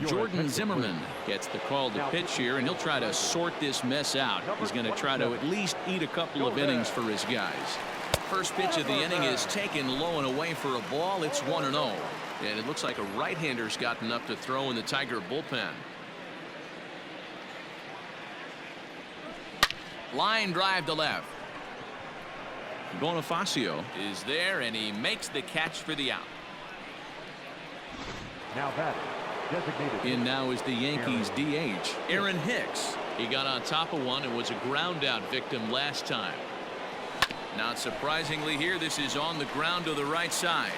Jordan Zimmerman gets the call to pitch here, and he'll try to sort this mess out. He's going to try to at least eat a couple of innings for his guys. First pitch of the inning is taken low and away for a ball. It's 1-0. And it looks like a right-hander's gotten up to throw in the Tiger bullpen. Line drive to left. Bonifacio is there, and he makes the catch for the out. Now batting, designated. In now is the Yankees DH, Aaron Hicks. He got on top of one and was a ground out victim last time. Not surprisingly here, this is on the ground to the right side.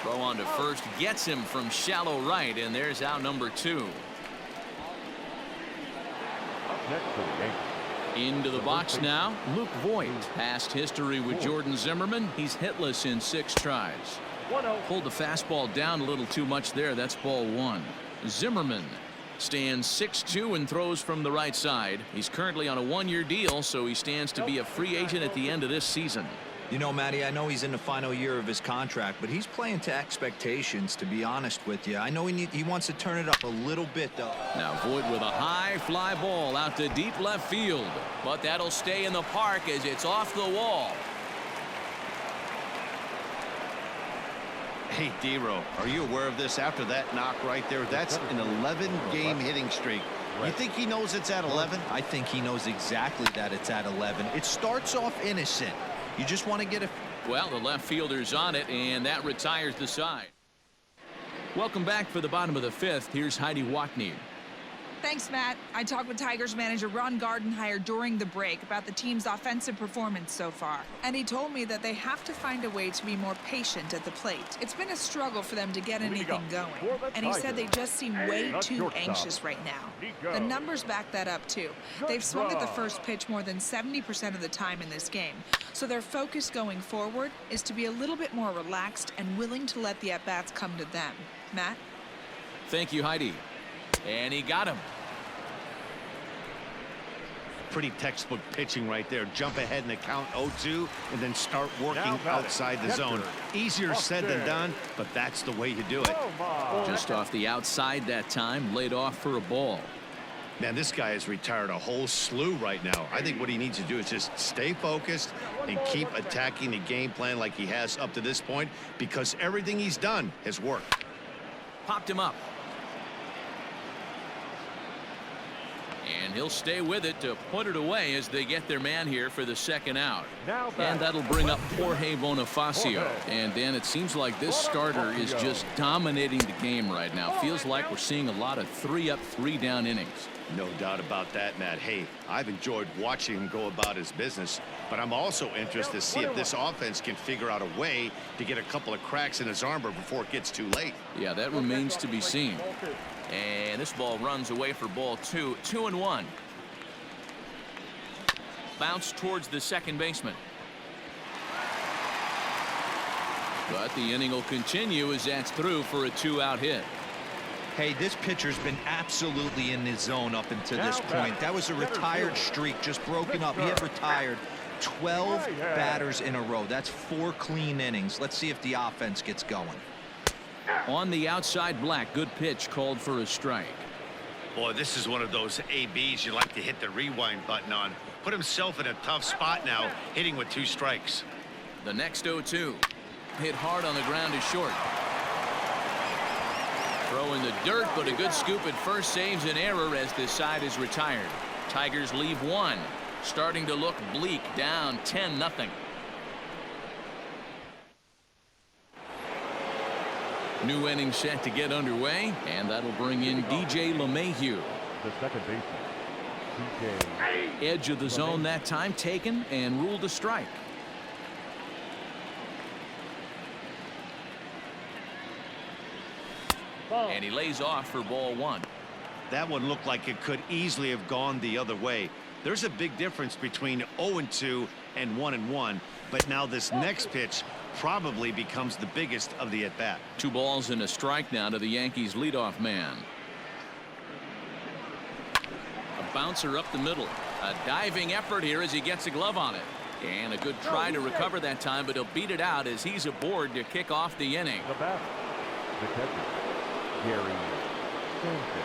Throw on to first gets him from shallow right, and there's out number 2. Up next for the Yankees. Into the box now, Luke Voigt. Past history with Jordan Zimmerman. He's hitless in 6 tries. Pulled the fastball down a little too much there. That's ball 1. Zimmerman stands 6'2" and throws from the right side. He's currently on a 1-year deal, so he stands to be a free agent at the end of this season. You know, Matty, I know he's in the final year of his contract, but he's playing to expectations, to be honest with you. I know he wants to turn it up a little bit, though. Now Voigt with a high fly ball out to deep left field, but that'll stay in the park as it's off the wall. Hey, D-Row, are you aware of this? After that knock right there, that's an 11-game hitting streak. You think he knows it's at 11? I think he knows exactly that it's at 11. It starts off innocent. You just want to get a... Well, the left fielder's on it, and that retires the side. Welcome back for the bottom of the 5th. Here's Heidi Watney. Thanks, Matt. I talked with Tigers manager Ron Gardenhire during the break about the team's offensive performance so far. And he told me that they have to find a way to be more patient at the plate. It's been a struggle for them to get anything going. And he said they just seem way too anxious right now. The numbers back that up, too. They've swung at the first pitch more than 70% of the time in this game. So their focus going forward is to be a little bit more relaxed and willing to let the at-bats come to them. Matt? Thank you, Heidi. And he got him. Pretty textbook pitching right there. Jump ahead in the count 0-2 and then start working outside the zone. Easier said than done, but that's the way you do it. Just off the outside that time, laid off for a ball. Man, this guy has retired a whole slew right now. I think what he needs to do is just stay focused and keep attacking the game plan like he has up to this point, because everything he's done has worked. Popped him up. And he'll stay with it to put it away as they get their man here for the second out. And that'll bring up Jorge Bonifacio. And Dan, it seems like this starter is just dominating the game right now. Feels like we're seeing a lot of 3-up, 3-down innings. No doubt about that, Matt. Hey, I've enjoyed watching him go about his business, but I'm also interested to see if this offense can figure out a way to get a couple of cracks in his armor before it gets too late. Yeah, that remains to be seen. And this ball runs away for ball 2. 2-1. Bounce towards the second baseman. But the inning will continue as that's through for a 2-out hit. Hey, this pitcher's been absolutely in his zone up until this point. That was a retired streak, just broken up. He had retired 12 batters in a row. That's 4 clean innings. Let's see if the offense gets going. On the outside, Black. Good pitch, called for a strike. Boy, this is one of those ABs you like to hit the rewind button on. Put himself in a tough spot now, hitting with 2 strikes. The next 0-2. Hit hard on the ground is short. Throw in the dirt, but a good scoop at first saves an error as this side is retired. Tigers leave 1. Starting to look bleak, down 10-0. New inning set to get underway, and that'll bring in DJ LeMahieu. The second baseman, DJ. Edge of the zone that time taken and ruled a strike. And he lays off for ball 1. That one looked like it could easily have gone the other way. There's a big difference between 0-2 and 1-1, but now this next pitch probably becomes the biggest of the at-bat. 2 balls and a strike now to the Yankees leadoff man. A bouncer up the middle. A diving effort here as he gets a glove on it. And a good try to recover that time, but he'll beat it out as he's aboard to kick off the inning. The batter, the catcher, Gary Sanchez.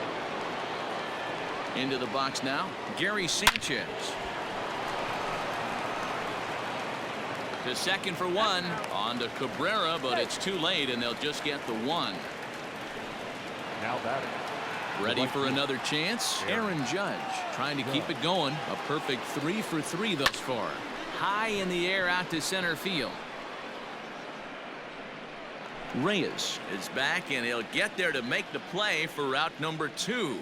Into the box now, Gary Sanchez. To second for one. On to Cabrera, but it's too late, and they'll just get the one. Now batting. Ready for another chance? Aaron Judge trying to keep it going. A perfect 3 for 3 thus far. High in the air out to center field. Reyes is back, and he'll get there to make the play for route number 2.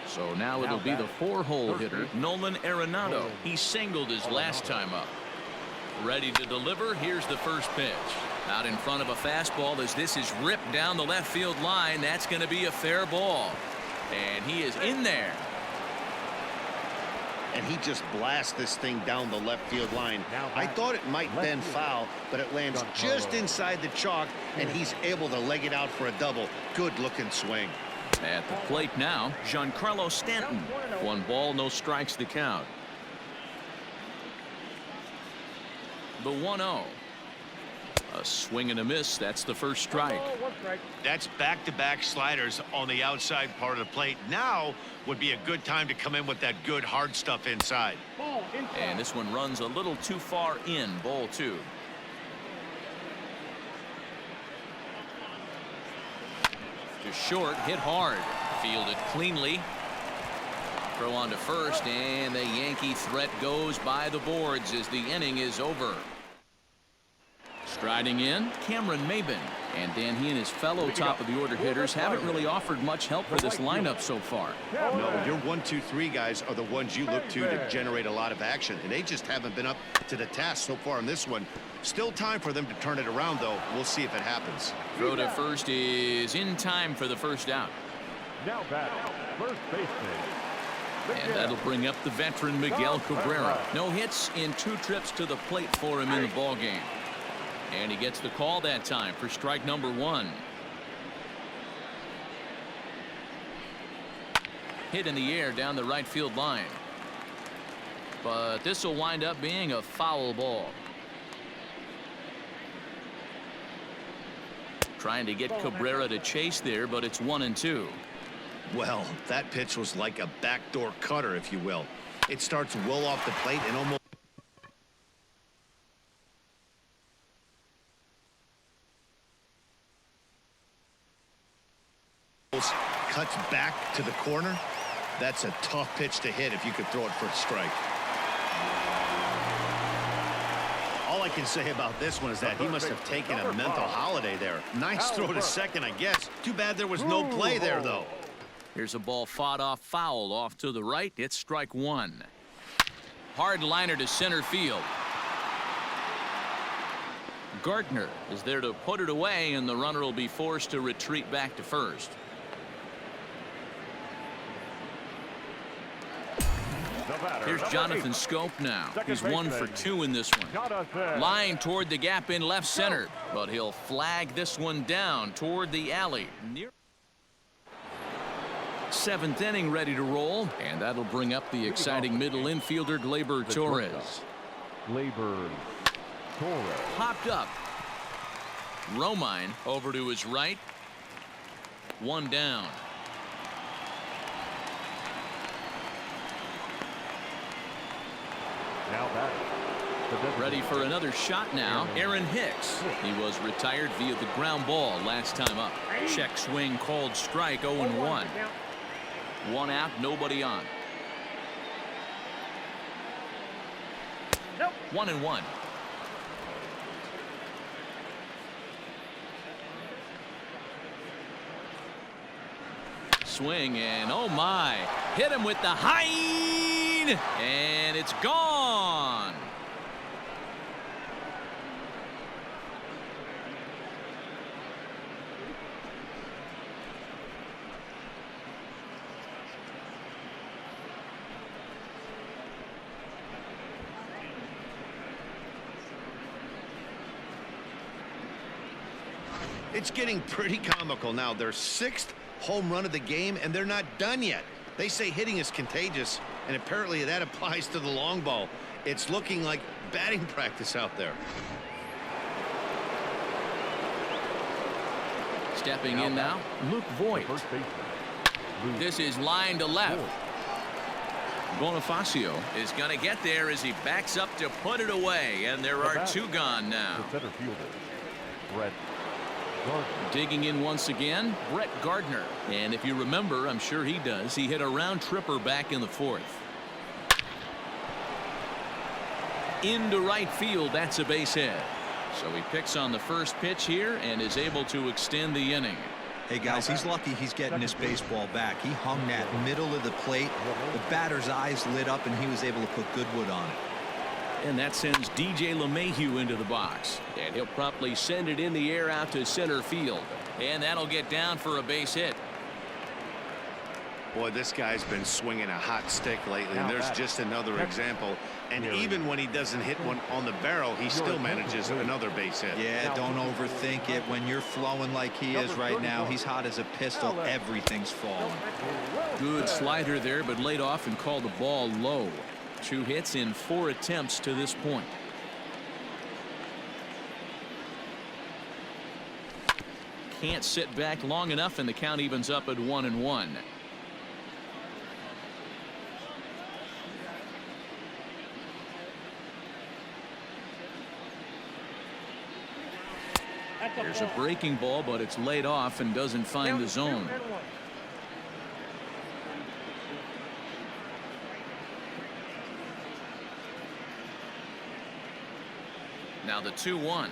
So now it'll be the 4-hole hitter, Nolan Arenado. He singled his last time up. Ready to deliver. Here's the first pitch. Out in front of a fastball as this is ripped down the left field line. That's going to be a fair ball. And he is in there. And he just blasts this thing down the left field line. I thought it might bend foul, but it lands just inside the chalk, and he's able to leg it out for a double. Good looking swing. At the plate now, Giancarlo Stanton. 1 ball, no strikes the count. The 1-0. A swing and a miss. That's the first strike. That's back-to-back sliders on the outside part of the plate. Now would be a good time to come in with that good hard stuff inside. And this one runs a little too far in. Ball 2. To short, hit hard. Fielded cleanly. Throw on to first, and the Yankee threat goes by the boards as the inning is over. Striding in, Cameron Maybin. And Dan, he and his fellow top-of-the-order hitters haven't really offered much help for this lineup so far. No, your 1, 2, 3 guys are the ones you look to generate a lot of action, and they just haven't been up to the task so far in this one. Still time for them to turn it around, though. We'll see if it happens. Throw to first is in time for the first out. Now batting. First baseman. And that'll bring up the veteran Miguel Cabrera. No hits in 2 trips to the plate for him in the ballgame. And he gets the call that time for strike number 1. Hit in the air down the right field line. But this will wind up being a foul ball. Trying to get Cabrera to chase there, but it's 1-2. Well, that pitch was like a backdoor cutter, if you will. It starts well off the plate and almost cuts back to the corner. That's a tough pitch to hit if you could throw it for a strike. All I can say about this one is that he must have taken a mental holiday there. Nice throw to second, I guess. Too bad there was no play there, though. Here's a ball fought off foul off to the right. It's strike 1. Hard liner to center field. Gardner is there to put it away, and the runner will be forced to retreat back to first. Here's Jonathan Scope now. He's 1 for 2 in this one. Line toward the gap in left center, but he'll flag this one down toward the alley. 7th inning ready to roll, and that'll bring up the exciting middle infielder Gleyber Torres. Gleyber Torres. Popped up. Romine over to his right. 1 down. Now batting. Ready for another shot now. Aaron Hicks. He was retired via the ground ball last time up. Check swing called strike. 0-1. 1 out, nobody on. 1-1. Swing, and oh my, hit him with the high, and it's gone. It's getting pretty comical now. Their 6th home run of the game, and they're not done yet. They say hitting is contagious, and apparently that applies to the long ball. It's looking like batting practice out there. Stepping in now, Luke Voigt. First baseman. Luke This is line to left. Voigt. Bonifacio is going to get there as he backs up to put it away, and there are two gone now. The center fielder, Brett Gardner. Digging in once again, Brett Gardner. And if you remember, I'm sure he does, he hit a round tripper back in the fourth. Into right field, that's a base hit. So he picks on the first pitch here and is able to extend the inning. Hey guys, he's lucky he's getting this baseball back. He hung that middle of the plate. The batter's eyes lit up and he was able to put good wood on it. And that sends DJ LeMahieu into the box, and he'll promptly send it in the air out to center field, and that'll get down for a base hit. Boy, this guy's been swinging a hot stick lately, and there's just another example. And even when he doesn't hit one on the barrel, he still manages another base hit. Yeah, don't overthink it. When you're flowing like he is right now, he's hot as a pistol. Everything's falling. Good slider there, but laid off and called the ball low. 2 hits in 4 attempts to this point. Can't sit back long enough, and the count evens up at 1-1. There's a breaking ball, but it's laid off and doesn't find the zone. Now the 2-1.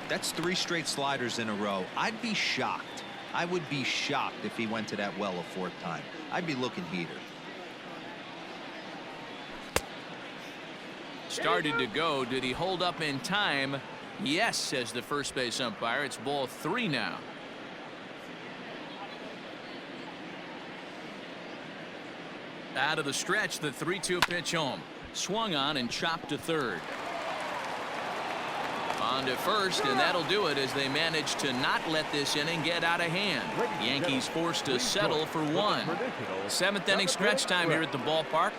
That's 3 straight sliders in a row. I'd be shocked. I would be shocked if he went to that well a 4th time. I'd be looking heater. Started to go. Did he hold up in time? Yes, says the first base umpire. It's ball 3 now. Out of the stretch, the 3-2 pitch home. Swung on and chopped to third. On to first, and that'll do it as they manage to not let this inning get out of hand. Yankees forced to settle for 1. 7th inning stretch time here at the ballpark.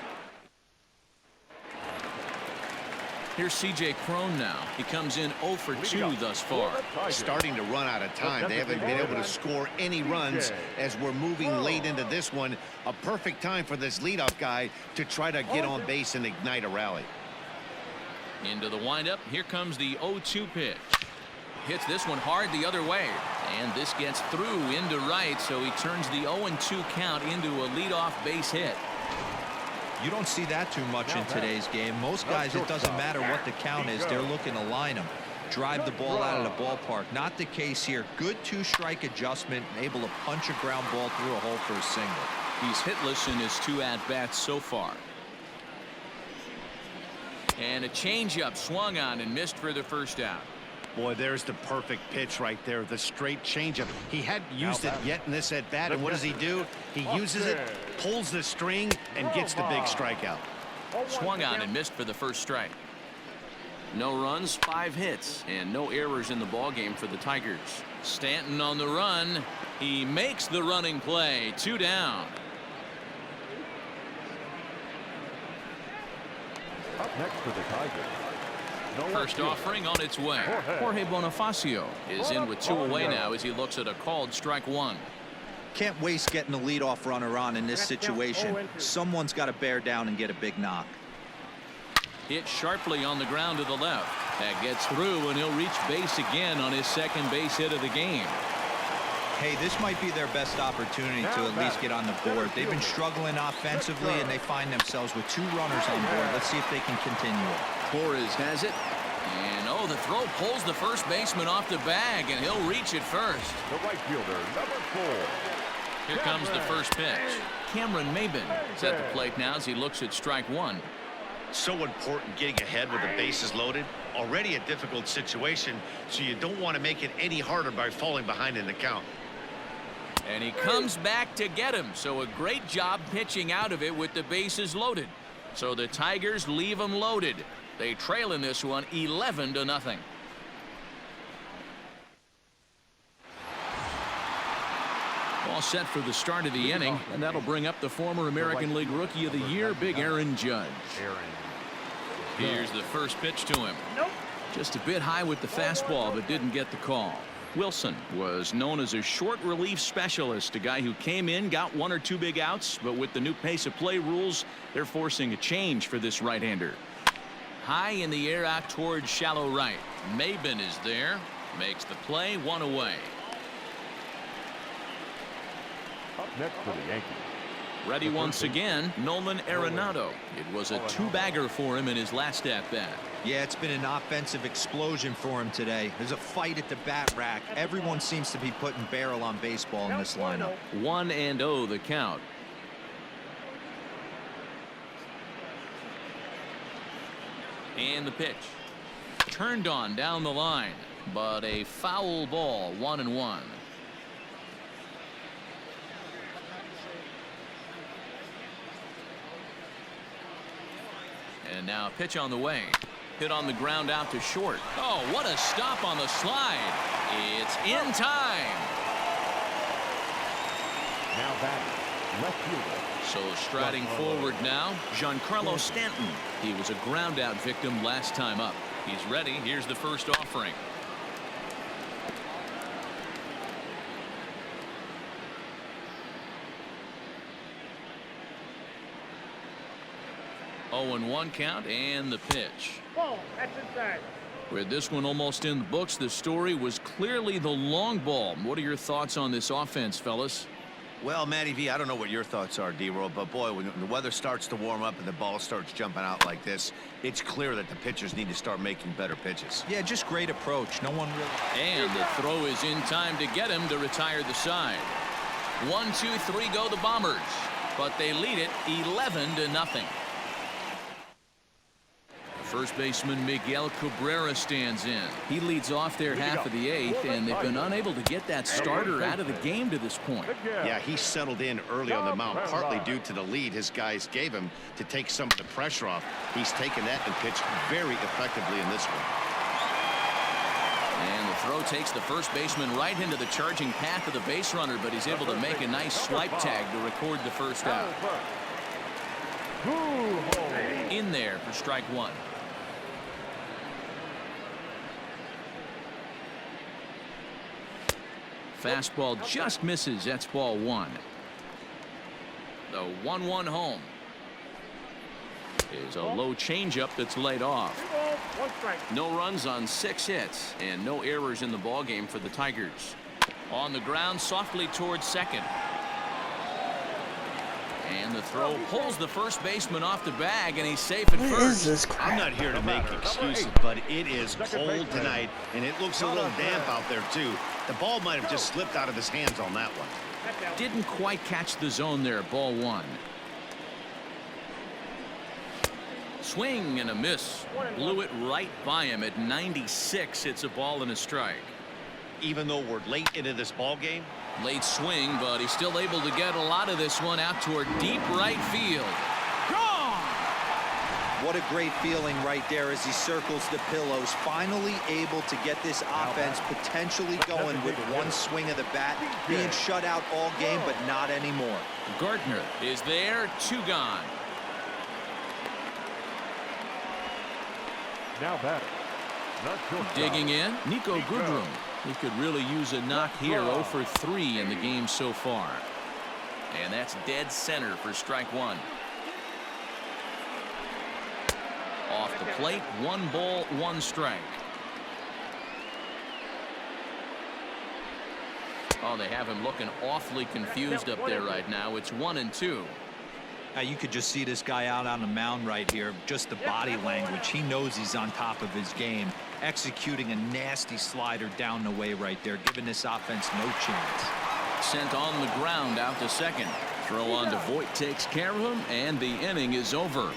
Here's C.J. Cron now. He comes in 0 for 2 thus far. Starting to run out of time. They haven't been able to score any runs as we're moving late into this one. A perfect time for this leadoff guy to try to get on base and ignite a rally. Into the windup. Here comes the 0-2 pitch. Hits this one hard the other way. And this gets through into right, so he turns the 0-2 count into a leadoff base hit. You don't see that too much in today's game. Most guys, it doesn't matter what the count is. They're looking to line them, drive the ball out of the ballpark. Not the case here. Good 2-strike adjustment, able to punch a ground ball through a hole for a single. He's hitless in his 2 at-bats so far. And a changeup swung on and missed for the first out. Boy, there's the perfect pitch right there. The straight changeup. He hadn't used it yet in this at bat, and what does he do? He uses it, pulls the string, and gets the big strikeout. Swung on and missed for the first strike. No runs, 5 hits, and no errors in the ballgame for the Tigers. Stanton on the run. He makes the running play. 2 down. Up next for the Tigers. First offering on its way. Jorge Bonifacio is in with 2 away now as he looks at a called strike 1. Can't waste getting a leadoff runner on in this situation. Someone's got to bear down and get a big knock. Hit sharply on the ground to the left. That gets through, and he'll reach base again on his 2nd base hit of the game. Hey, this might be their best opportunity to at least get on the board. They've been struggling offensively, and they find themselves with 2 runners on board. Let's see if they can continue it. Torres has it. And the throw pulls the first baseman off the bag, and he'll reach it first. The right fielder, number 4. Here comes the first pitch. Cameron Maybin is at the plate now as he looks at strike 1. So important getting ahead with the bases loaded. Already a difficult situation, so you don't want to make it any harder by falling behind in the count. And he comes back to get him. So a great job pitching out of it with the bases loaded. So the Tigers leave him loaded. They trail in this one 11-0. All set for the start of the inning, and that'll bring up the former American League Rookie of the Year, Big Aaron Judge. Here's the first pitch to him. Just a bit high with the fastball, but didn't get the call. Wilson was known as a short relief specialist, a guy who came in, got 1 or 2 big outs, but with the new pace of play rules, they're forcing a change for this right-hander. High in the air out towards shallow right. Maben is there, makes the play, 1 away. Up next for the Yankees. Ready once again, Nolan Arenado. It was a 2-bagger for him in his last at-bat. Yeah, it's been an offensive explosion for him today. There's a fight at the bat rack. Everyone seems to be putting barrel on baseball in this lineup. 1-0 the count. And the pitch. Turned on down the line, but a foul ball, 1-1. And now a pitch on the way. Hit on the ground out to short. Oh, what a stop on the slide. It's in time. Now batting, left fielder. So striding forward now, Giancarlo Stanton. He was a ground out victim last time up. He's ready. Here's the first offering. Oh, and 1 count and the pitch. That's inside. With this one almost in the books, the story was clearly the long ball. What are your thoughts on this offense, fellas? Well, Matty V, I don't know what your thoughts are, D-Roll, but boy, when the weather starts to warm up and the ball starts jumping out like this, it's clear that the pitchers need to start making better pitches. Yeah, just great approach. No one really. And the throw is in time to get him to retire the side. 1, 2, 3 go the Bombers, but they lead it 11-0. First baseman Miguel Cabrera stands in. He leads off their half of the 8th, and they've been unable to get that starter out of the game to this point. Yeah, he settled in early on the mound, partly due to the lead his guys gave him to take some of the pressure off. He's taken that and pitched very effectively in this one. And the throw takes the first baseman right into the charging path of the base runner, but he's able to make a nice swipe tag to record the first out. In there for strike 1. Fastball just misses. That's ball 1. The 1-1 home is a low changeup that's laid off. No runs on 6 hits and no errors in the ballgame for the Tigers. On the ground softly towards second. And the throw pulls the first baseman off the bag, and he's safe at first. What is this crap? I'm not here to make excuses, but it is cold tonight, and it looks a little damp out there, too. The ball might have just slipped out of his hands on that one. Didn't quite catch the zone there, ball 1. Swing and a miss. Blew it right by him at 96. It's a ball and a strike. Even though we're late into this ball game. Late swing, but he's still able to get a lot of this one out toward deep right field. Gone! What a great feeling right there as he circles the pillows. Finally able to get this offense potentially going with one swing of the bat. Being shut out all game, but not anymore. Gardner is there. 2 gone. Now batting. Digging in, Nico Goodrum. He could really use a knock here. 0 for 3 in the game so far. And that's dead center for strike 1. Off the plate, 1 ball, 1 strike. Oh, they have him looking awfully confused up there right now. It's 1-2. Now you could just see this guy out on the mound right here. Just the body language. He knows he's on top of his game. Executing a nasty slider down the way right there, giving this offense no chance. Sent on the ground out to second. Throw on to Voit takes care of him, and the inning is over.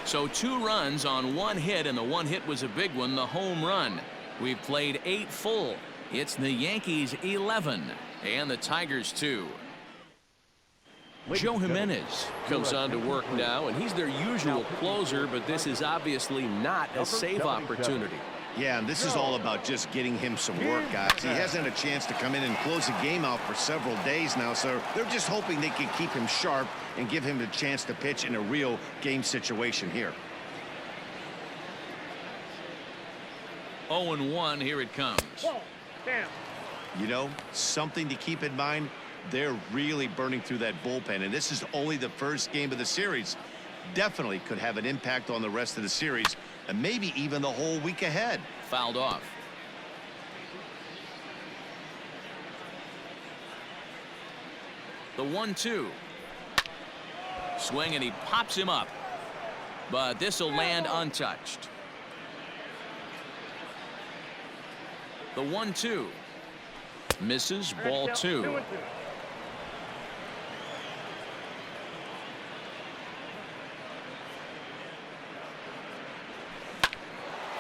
So 2 runs on 1 hit, and the 1 hit was a big one, the home run. We've played 8 full. It's the Yankees 11 and the Tigers 2. Joe Jimenez comes on to work now, and he's their usual closer, but this is obviously not a save opportunity. Yeah, and this is all about just getting him some work, guys. He hasn't had a chance to come in and close the game out for several days now, so they're just hoping they can keep him sharp and give him a chance to pitch in a real game situation here. 0-1. Here it comes. You know, something to keep in mind, they're really burning through that bullpen, and this is only the first game of the series. Definitely could have an impact on the rest of the series and maybe even the whole week ahead. Fouled off. The 1-2. Swing, and he pops him up. But this will land untouched. The 1-2. Misses, ball 2.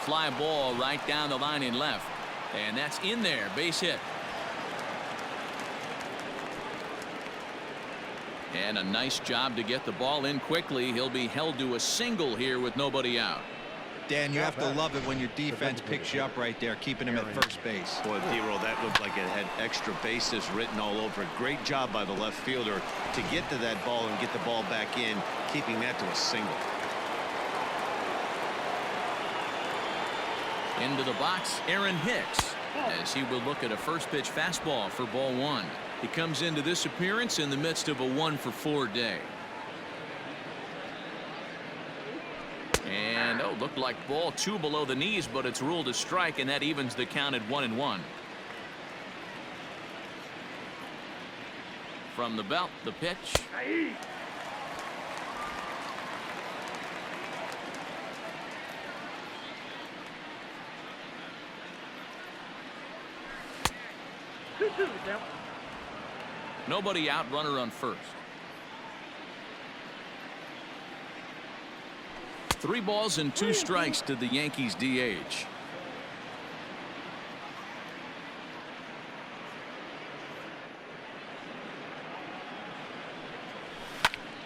Fly ball right down the line in left. And that's in there. Base hit. And a nice job to get the ball in quickly. He'll be held to a single here with nobody out. Dan, you have to love it when your defense picks you up right there, keeping him at first base. Boy, D-Roll, that looked like it had extra bases written all over it. Great job by the left fielder to get to that ball and get the ball back in, keeping that to a single. Into the box, Aaron Hicks, as he will look at a first pitch fastball for ball 1. He comes into this appearance in the midst of a 1-for-4 day. And looked like ball 2 below the knees, but it's ruled a strike, and that evens the count at 1-1. From the belt, the pitch. Nobody out, runner on first. 3 balls and 2 strikes to the Yankees DH.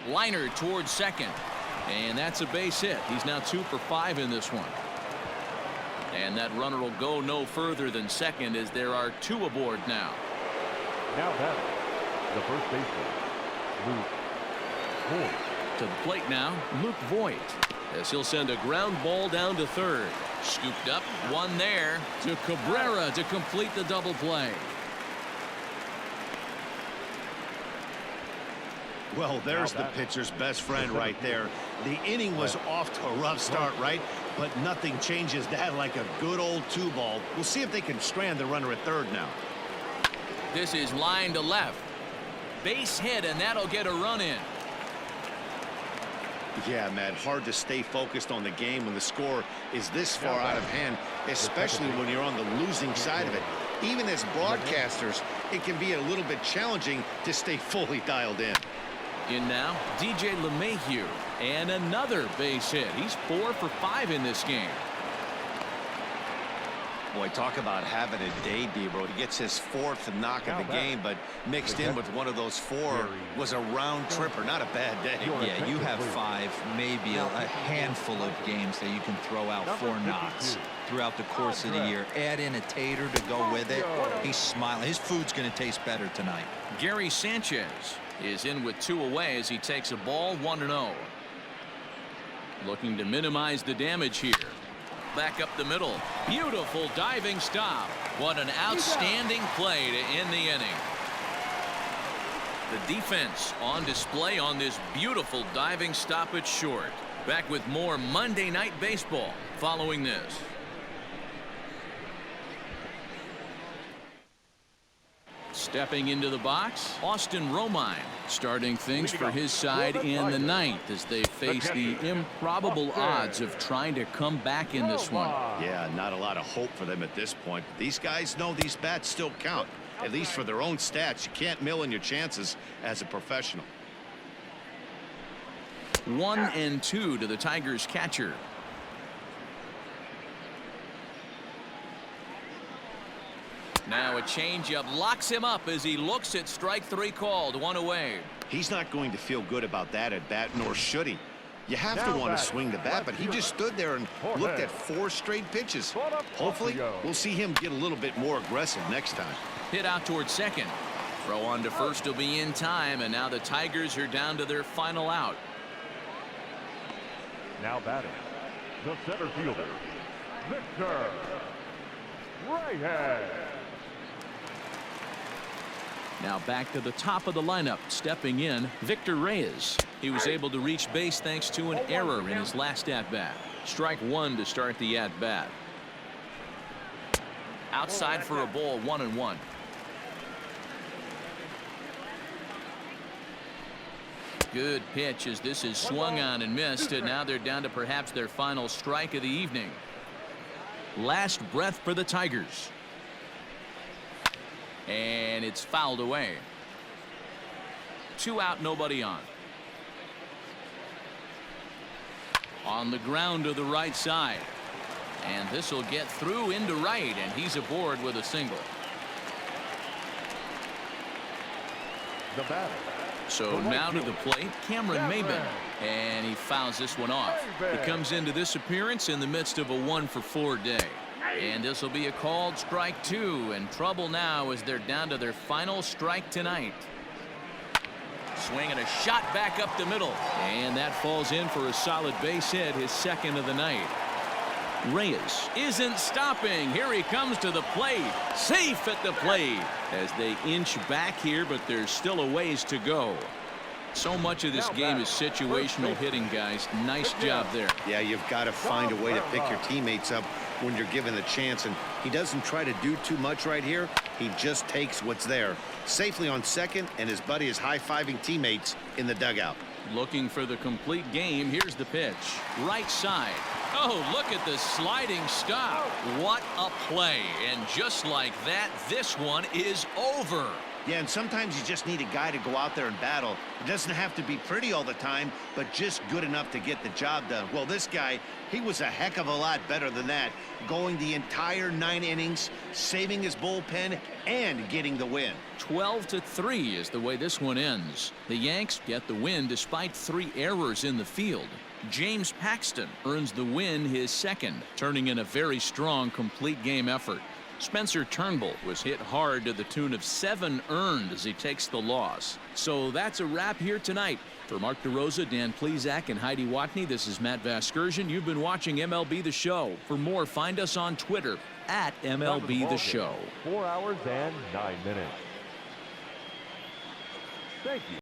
Liner towards second, and that's a base hit. He's now 2 for 5 in this one. And that runner will go no further than second, as there are 2 aboard now. Now batting, the first baseman, Luke Voit. To the plate now, Luke Voit, as he'll send a ground ball down to third. Scooped up, one there to Cabrera to complete the double play. Well, there's the pitcher's best friend right there. The inning was off to a rough start, right? But nothing changes that like a good old 2-ball. We'll see if they can strand the runner at third now. This is line to left. Base hit, and that'll get a run in. Yeah, Matt, hard to stay focused on the game when the score is this far out of hand, especially when you're on the losing side of it. Even as broadcasters, it can be a little bit challenging to stay fully dialed in. In now, DJ LeMahieu, and another base hit. He's 4 for 5 in this game. Boy, talk about having a day, D-Bro. He gets his 4th knock of the game, but mixed in with one of those 4 was a round tripper. Not a bad day. Yeah, you have 5, maybe a handful of games that you can throw out 4 knocks throughout the course of the year. Add in a tater to go with it. He's smiling. His food's going to taste better tonight. Gary Sanchez is in with 2 away as he takes a ball 1-0. Looking to minimize the damage here. Back up the middle. Beautiful diving stop. What an outstanding play to end the inning. The defense on display on this beautiful diving stop at short. Back with more Monday Night Baseball following this. Stepping into the box, Austin Romine starting things for his side in the 9th as they face the improbable odds of trying to come back in this one. Yeah, not a lot of hope for them at this point. These guys know these bats still count, at least for their own stats. You can't mill in your chances as a professional. 1-2 to the Tigers catcher. Now a changeup locks him up as he looks at strike 3 called. 1 away. He's not going to feel good about that at bat, nor should he. You have to want to swing the bat, but he just stood there and looked at 4 straight pitches. Hopefully, we'll see him get a little bit more aggressive next time. Hit out towards second. Throw on to first will be in time, and now the Tigers are down to their final out. Now batting, the center fielder, Victor Right hand. Now back to the top of the lineup. Stepping in, Victor Reyes. He was able to reach base thanks to an error in his last at-bat. Strike one to start the at-bat. Outside for a ball, 1-1. Good pitch as this is swung on and missed, and now they're down to perhaps their final strike of the evening. Last breath for the Tigers. And it's fouled away. 2 out, nobody on. On the ground to the right side. And this will get through into right, and he's aboard with a single. The batter. So now to the plate, Cameron Maybin, and he fouls this one off. He comes into this appearance in the midst of a 1-for-4 day. And this will be a called strike 2, and trouble now as they're down to their final strike tonight. Swinging a shot back up the middle, and that falls in for a solid base hit, his second of the night. Reyes isn't stopping. Here he comes to the plate. Safe at the plate as they inch back here, but there's still a ways to go. So much of this game is situational hitting, guys. Nice job there. Yeah, you've got to find a way to pick your teammates up when you're given the chance, and he doesn't try to do too much right here. He just takes what's there. Safely on second, and his buddy is high-fiving teammates in the dugout. Looking for the complete game. Here's the pitch. Right side. Oh, look at the sliding stop. What a play. And just like that, this one is over. Yeah, and sometimes you just need a guy to go out there and battle. It doesn't have to be pretty all the time, but just good enough to get the job done. Well, this guy, he was a heck of a lot better than that, going the entire 9 innings, saving his bullpen, and getting the win. 12-3 is the way this one ends. The Yanks get the win despite 3 errors in the field. James Paxton earns the win, his second, turning in a very strong complete game effort. Spencer Turnbull was hit hard to the tune of 7 earned as he takes the loss. So that's a wrap here tonight. For Mark DeRosa, Dan Plesac, and Heidi Watney, this is Matt Vasgersian. You've been watching MLB The Show. For more, find us on Twitter at MLB The Show. 4 hours and 9 minutes. Thank you.